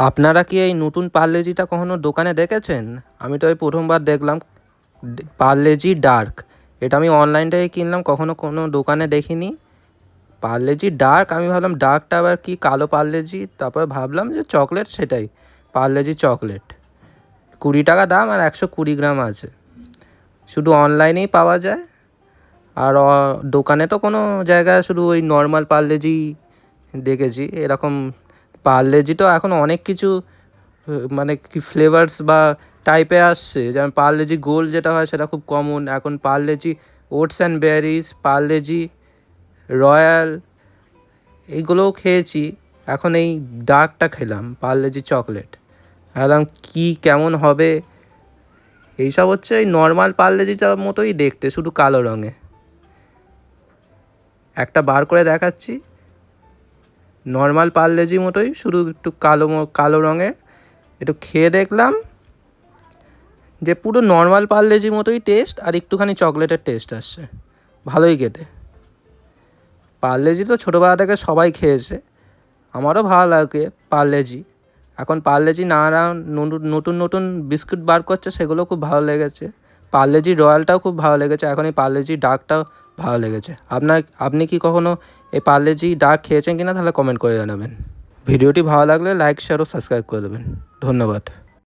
আপনারা কি এই নতুন পারলেজিটা কখনো দোকানে দেখেছেন? আমি তো এই প্রথমবার দেখলাম পারলেজি ডার্ক। এটা আমি অনলাইন থেকে কিনলাম, কখনো কোনো দোকানে দেখিনি। পারলেজি ডার্ক, আমি ভাবলাম ডার্কটা আবার কি, কালো পারলেজি। তারপর ভাবলাম যে চকলেট, সেটাই পারলেজি চকলেট। 20 টাকা দাম আর 120 গ্রাম আছে। শুধু অনলাইনেই পাওয়া যায়। আর দোকানে তো কোনো জায়গায় শুধু ওই নর্মাল পারলেজি দেখেছি। এরকম পারলেজি তো এখন অনেক কিছু মানে কি ফ্লেভারস বা টাইপে আসছে। যেমন পারলেজি গোল্ড যেটা হয় সেটা খুব কমন। এখন Parle G oats and berries, Parle G royal, এইগুলোও খেয়েছি। এখন এই ডার্কটা খেলাম, পারলেজি চকলেট। ভাবলাম কি কেমন হবে। এইসব হচ্ছে এই নর্মাল পারলেজিটার মতোই দেখতে, শুধু কালো রঙে। একটা বার করে দেখাচ্ছি, নর্মাল পারলেজি মতোই, শুধু একটু কালো কালো রঙের। একটু খেয়ে দেখলাম যে পুরো নর্মাল পারলেজি মতোই টেস্ট, আর একটুখানি চকলেটের টেস্ট আসছে। ভালোই কেটে। পারলেজি তো ছোটোবেলা থেকে সবাই খেয়েছে, আমারও ভালো লাগে পারলেজি। এখন পারলেজি নানা নতুন নতুন বিস্কুট বার করছে, সেগুলো খুব ভালো লেগেছে। পারলেজি রয়্যালটাও খুব ভালো লেগেছে, এখন এই পারলেজি ডার্কটাও ভালো লেগেছে। আপনি কি কখনো এই পারলেজি ডার্ক খেয়েছেন কিনা, তাহলে কমেন্ট করে জানাবেন। ভিডিওটি ভালো লাগলে লাইক, শেয়ার ও সাবস্ক্রাইব করে দেবেন। ধন্যবাদ।